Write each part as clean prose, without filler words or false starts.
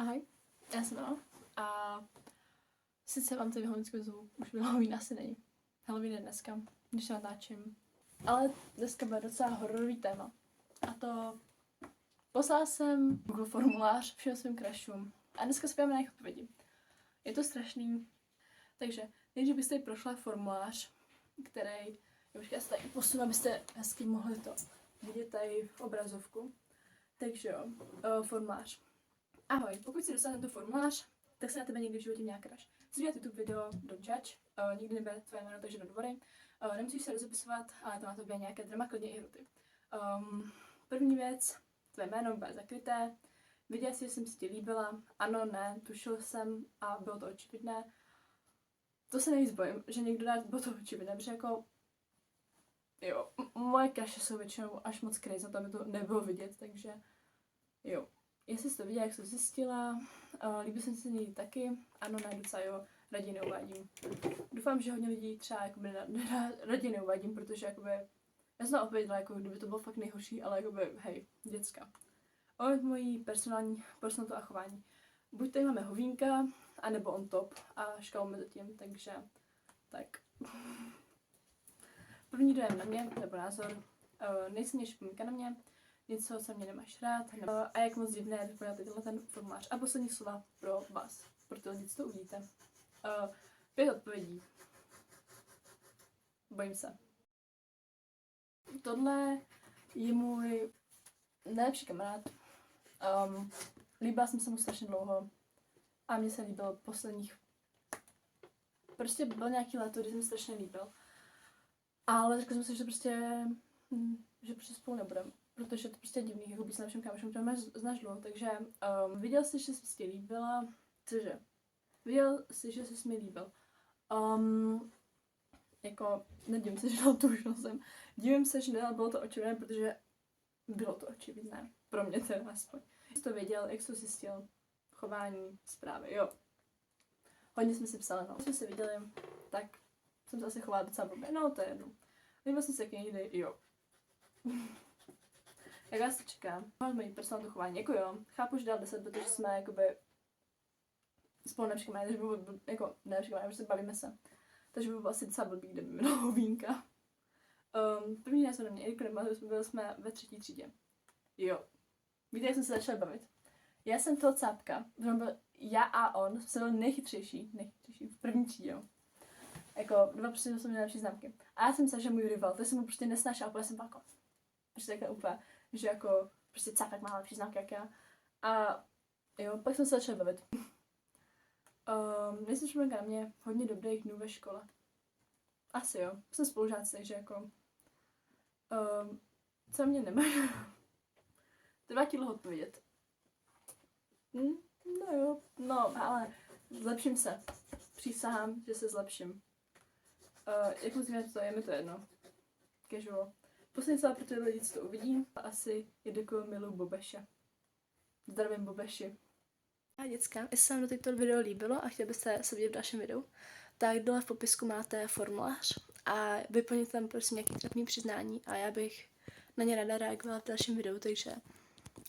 Ahoj, já jsem Anna a sice vám tady Halloweenský zvuk, už byl Halloween asi není. Halloween je dneska, když se natáčím. Ale dneska bude docela hororový téma. A to poslala jsem Google formulář všem svým crashům. A dneska se na jejich odpovědi. Je to strašný. Takže nejdřív byste prošla formulář, který, já se tady posunu, abyste hezky mohli to vidět tady v obrazovku. Takže jo, formulář. Ahoj, pokud si dostal tento formulář, tak se na tebe někdy v životě měla crush. Chci dělat YouTube video, don't judge, nikdy nebude tvoje jméno, takže don't worry. Nemusíš se rozepisovat, ale to na tobě nějaké drama, klidně i hruty. První věc, tvoje jméno bude zakryté. Viděla jsi, že jsem si ti líbila, ano, ne, tušil jsem a bylo to očividné. To se nejvíc bojím, že někdo dá, bylo to očividné, protože jako, jo, moje crushy jsou většinou až moc crazy, tam by to nebylo vidět, takže jo. Jestli jsi to viděla, jak jsem zjistila, líbí jsem se ní taky, ano, ne, docela jo, raději neuvádím. Doufám, že hodně lidí třeba jakoby raději neuvádím, protože jakoby, já jsem odpověděla, jako kdyby to bylo fakt nejhorší, ale jakoby, hej, děcka. O mojí personalitu a chování. Buď tady máme hovínka, anebo on top a škálu mezi tím, takže tak. První dojem na mě, nebo názor, nejsi mě špinka na mě, něco, co mě nemáš rád, a jak moc divné je vypadat tenhle ten formulář. A poslední slova pro vás, proto nic to uvidíte. 5 odpovědí. Bojím se. Tohle je můj nejlepší kamarád. Líbila jsem se mu strašně dlouho a mně se líbil posledních... Prostě byl nějaký léto, kdy jsem mi strašně líbil. Ale řekl jsem si, že prostě spolu nebudeme. Protože to prostě je divný, jako být s naším kámošem, který máš znáš dlouho, takže viděl jsi, že jsi si líbila, cože? Viděl jsi, že jsi mi líbil. Jako, nedivím se, že tušil jsem. Divím se, že bylo to očividné, protože bylo to očividné. Pro mě teda aspoň. Jsi to věděl, jak jsi to zjistil, chování, zprávy, jo. Hodně jsme si psali, no. Když jsme se viděli, tak jsem se asi chovala docela blbě, no to je jedno. Líbil jsem se k někdy, jo. Jak vás to čeká? Mám mojí personální chování, jako jo, chápu, že dal 10, protože jsme jakoby spolu nepřikáme, takže by bylo, jako nepřikáme, protože se bavíme se. Takže by bylo asi docela blbý, kdyby mělo hovínka. První den jsme na mě, jako byli jsme ve 3. třídě. Jo. Víte, jak jsme se začali bavit? Já jsem toho cápka, já a on jsme byli nejchytřejší v první třídě, jo. Jako, dva prostě jsme měli nejlepší známky. A já jsem myslela, že můj rival, to jsem mu prostě nesnášela, protože jsem jako, prostě takhle úplně, že jako, prostě cápek má lepší známky jak já. A jo, pak jsme se začali bavit. Nejsem špinka na mě, hodně dobrých dnů ve škole. Asi jo, jsme spolužáci, takže jako, co mě nemá. Trvá ti dlouho odpovědět. No jo, no, ale zlepším se. Přísahám, že se zlepším. Jak moc to je mi to jedno. Casual. Poslední slova pro ty lidi, co to uvidí, asi je děkuju milu Bobeše. Zdravím Bobeši. A děcka, jestli se vám do těchto video líbilo a chtěli byste se vidět v dalším videu, tak dole v popisku máte formulář a vyplňte tam prosím nějaký trapný přiznání a já bych na ně ráda reagovala v dalším videu, takže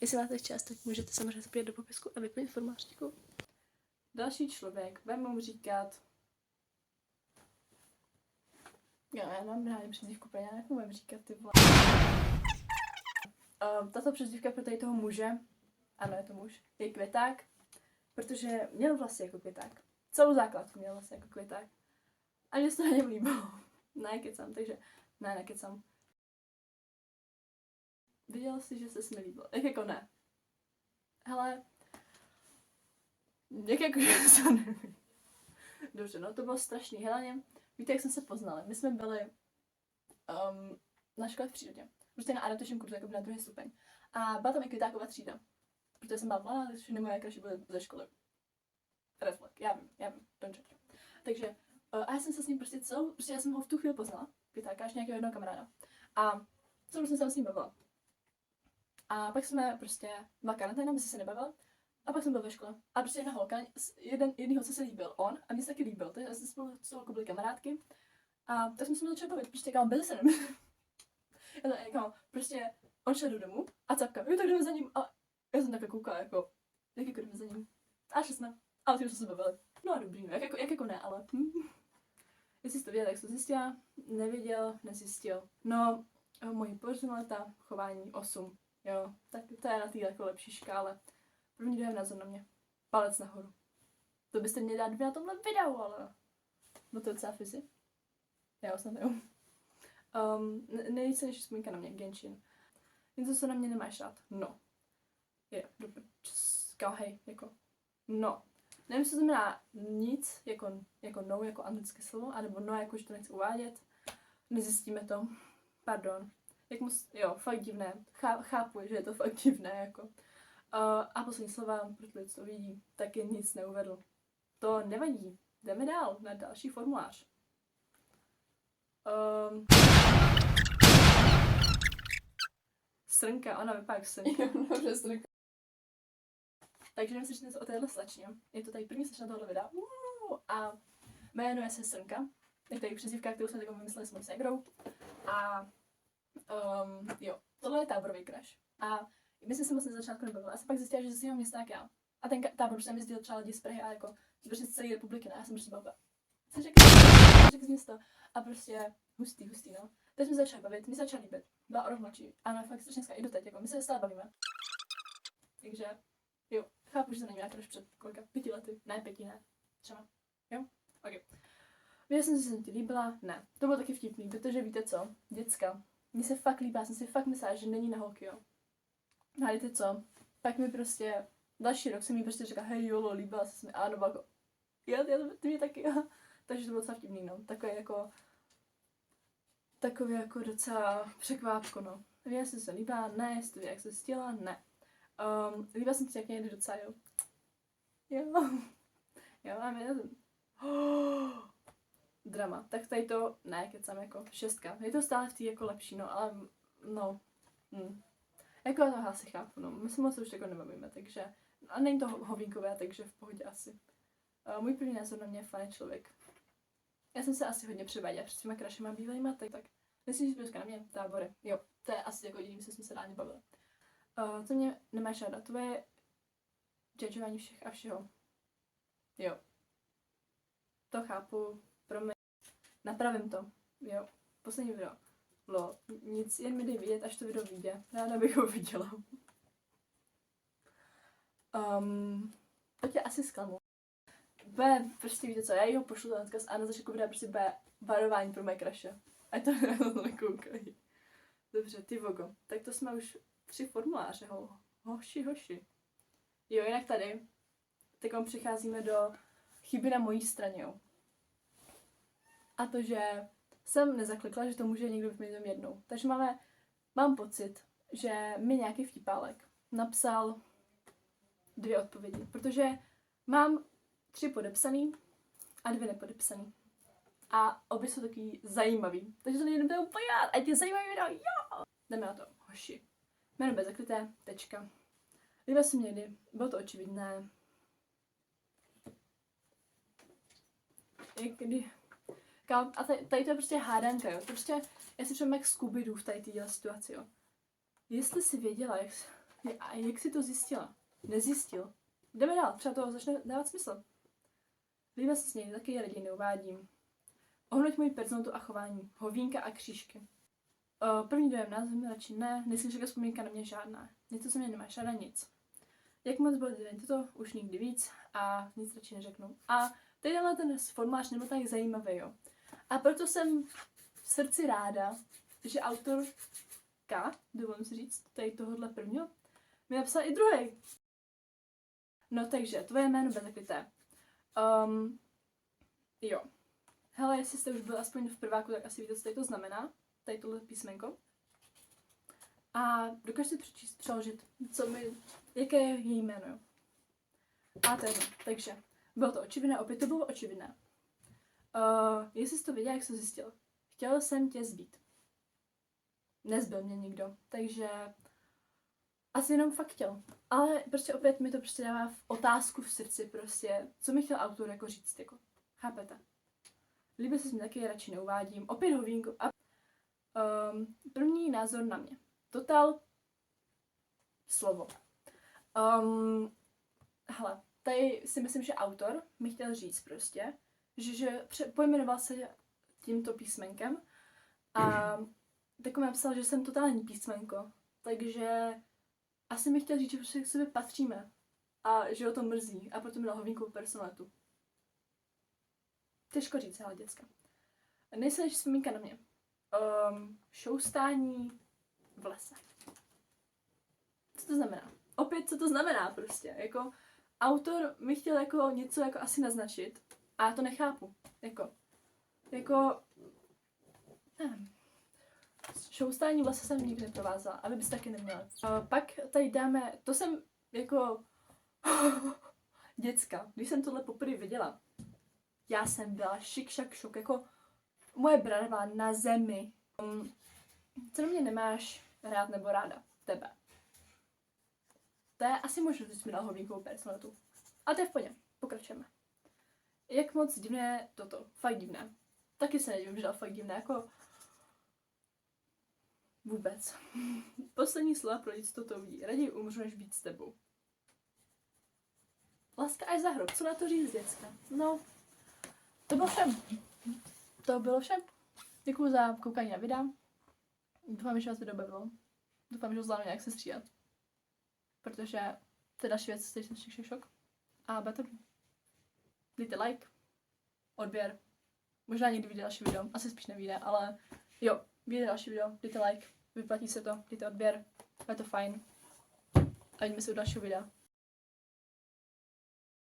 jestli máte čas, tak můžete samozřejmě zapojit do popisku a vyplnit formulář. Děkuju. Další člověk, budeme mu říkat... Jo, já mám rádi přezdívku, protože já nechci říkat ty vole. Tato přezdívka pro tady toho muže, ano, je to muž, je Květák, protože měl vlasy jako Květák. Celou základku měl vlasy jako Květák. A mě se to na něm líbilo. Nekecám, takže nekecám. Viděl jsi, že se mi líbilo. Jak jako ne? Hele, jak jako, že se nevím. Dobře, no to bylo strašný. Heleně, víte, jak jsme se poznali? My jsme byli na škole v přírodě. Prostě na adaptačním kurzu, jako na 2. stupeň. A byla tam i Květáková třída. Protože jsem byla mladá, takže všechny moje crushi byly ze školy. Red flag, já vím, don't judge. Takže, a já jsem se s ním prostě já jsem ho v tu chvíli poznala, Květáka, až nějakého jednoho kamaráda. A celou jsem se s ním bavila. A pak jsme prostě, byla karanténa, my jsme se nebavili. A pak jsem byl ve škole. A prostě jedna holka, jedný holce se líbil on a mě se taky líbil. Takže jsme spolu s holkou byli kamarádky. A tak jsme se začali bavit, prostě jako bez se jako, prostě on šel do domu a capka, jo, tak jdeme za ním. A já jsem takhle koukala, jako, jak jdeme za ním. A 16. Ale tím jsme se bavili. No a dobrý, no, jak jako ne, ale... Jestli jsi to věděl, jak jsi to zjistila, nevěděl, nezjistil. No, moje personalita, chování 8. Jo, tak to je na té jako lepší škále. První dojem názor na mě. Palec nahoru. To byste měli dát na tomhle videu, ale... No to je docela fyzi. Já už snad nevím. Nejvíc než vzpomínka na mě, Genshin. Něco, co na mě nemáš rád. No. Je, hej, jako. No. Nevím, co znamená nic, jako no, jako anglické slovo, anebo no, jako že to nechci uvádět. Nezjistíme to. Pardon. Jo, fakt divné. Chápu, že je to fakt divné, jako. A poslední slova, protože lidi to vidí, taky nic neuvedl. To nevadí. Jdeme dál na další formulář. Srnka, ona vypadá jak srnka. Dobře, srnka. Takže jdeme si říct něco o téhle slečně. Je to tady první slečna tohle videa. A jmenuje se Srnka. Je tady přezdívka, kterou jsme takovou vymysleli s mojí ségrou. A jo, tohle je táborový crush. A my jsme se moc na začátku nebavili. A jsem pak zjistila, že ze svého města jak já. A ten tábor jsem jezdil třeba lidi z Prahy a jako prostě z celé republiky, ne? Já jsem prostě byla, co řekl z města. A prostě hustý, no. Teď jsme začali bavit, mi se začala líbit. Byla o rok mladší. A ona je fakt strašně i doteď, jako my se stále bavíme. Takže, jo, chápu, že to není nějak už před kolika, 5 lety. Ne, 5, ne. Třeba. Jo? Ok. Věděla jsem, že jsem ti líbila? Ne. To bylo taky vtipný, protože víte co? Děcka. Mně se fakt líbá, já jsem si fakt myslela, že není na holky, jo. A víte co? Pak mi prostě, další rok jsem jí prostě řekla, hej jolo, líbila se mi. A no jako, ty mě taky, jo. Takže to bylo docela vtipný, no. Takový jako docela překvápko, no. Věděla jsem se líbá? Ne. Jestli to jak se stěla? Ne. Líbila jsem si jak někdy docela, jo. Jo, a mě drama. Tak tady to, ne, kecám jako 6. Je to stále v té jako lepší, no, ale no. Jako já to asi chápu, no. My se moc už jako nebavíme, takže, a není to hovínkové, takže v pohodě asi. Můj první názor na mě je fajn člověk. Já jsem se asi hodně převáděla před těma crashema bývalýma, tak myslím, že na mě tábory. Jo, to je asi jako jediný, co jsme se rádi bavili. Co mě nemáš ráda, to je judgeování všech a všeho. Jo. To chápu, napravím to, jo. Poslední video. Nic, jen mi dej vidět, až to video vyjde. Ráda bych ho viděla. To tě asi zklamu. Prostě víte co, já jí ho pošlu ten odkaz a na začátku videa prostě bude varování pro moje crushe. Ať to nekoukají. Dobře, ty vogo. Tak to jsme už 3 formuláře, hoši. Jo, jinak tady. Teď přicházíme do chyby na mojí straně, jo. A to, že jsem nezaklikla, že to může někdo být jenom jednou. Takže mám pocit, že mi nějaký vtipálek napsal 2 odpovědi. Protože mám 3 podepsaný a 2 nepodepsaný. A obě jsou takový zajímavý. Takže to nejdeme úplně rád. Ať je zajímavý video, jo! Jdeme na to, hoši. Jméno bez zakryté, tečka. Líbila se mě někdy, bylo to očividné. A tady to je prostě hádanka, jo. To prostě, já si přijím jak Scooby-Doo v tady této situaci, jo. Jestli jsi věděla, jak jsi to zjistila, nezjistil. Jdeme dál, třeba to začne dávat smysl. Líbila se s něj, taky lidi neuvádím. Ohnoť moji personalitu a chování, hovínka a křížky. První dojem názor mi radši ne, nejsem však vzpomínka na mě žádná. Něco, co mě nemáš ráda, nic. Jak moc bylo to, už nikdy víc a nic radši neřeknu. A tenhle ten formulář nebyl tak zajímavý, jo. A proto jsem v srdci ráda, že autorka, dovolím si říct, tady tohohle prvního, mi napsala i druhý. No takže, tvoje jméno bez zakryté. Jo. Hele, jestli jste už byl aspoň v prváku, tak asi víte, co tady to znamená. Tady tohle písmenko. A dokážete přečíst, přeložit, jaké je její jméno, jo. A to je jedno. Takže, bylo to očividné, opět to bylo očividné. Jestli jsi to věděla, jak jsi to zjistil. Chtěl jsem tě zbít. Nezbyl mě nikdo, takže asi jenom fakt chtěl. Ale prostě opět mi to prostě dává v otázku v srdci prostě, co mi chtěl autor jako říct, jako. Chápete? Líbí se mi taky, radši neuvádím. Opět hovínku. A první názor na mě. Total slovo. Hele, tady si myslím, že autor mi chtěl říct prostě, že pojmenoval se tímto písmenkem a tak mi napsal, že jsem totální písmenko, takže asi mi chtěl říct, že prostě k sobě patříme a že ho to mrzí a proto mi dal hovínkovou personalitu. Těžko říct, ale děcka. Nejsilnější vzpomínka na mě. Šoustání v lese. Co to znamená? Opět, co to znamená prostě? Jako, autor mi chtěl jako něco jako asi naznačit a já to nechápu. Nevím. Šoustání v lese jsem nikdy neprovázala a vy byste taky neměli. Pak tady dáme, to jsem jako děcka, když jsem tohle poprvé viděla, já jsem byla šok, jako moje brada byla na zemi. Co na mě nemáš rád nebo ráda? Tebe. To je asi možnost, že jsi mi dal hovínkovou personalitu. A to je v pohodě. Pokračujeme. Jak moc divné toto. Fakt divné. Taky se nedivím, že dal fakt divné, jako vůbec. Poslední slova pro lidi, co to uvidí. Raději umřu, než být s tebou. Láska až za hrob. Co na to říct, děcka? No, to bylo všem. To bylo všem. Děkuju za koukání na videa. Doufám, že vás video bavilo. Doufám, že ho zvládnu nějak se stříhat. Protože to je další věc, který jsem šok. A bude to. Dejte like, odběr. Možná někdy vyjde další video. Asi spíš nevyjde, ale jo, vyjde další video. Dejte like, vyplatí se to, dejte odběr. Bude to fajn. A vidíme se u dalšího videa.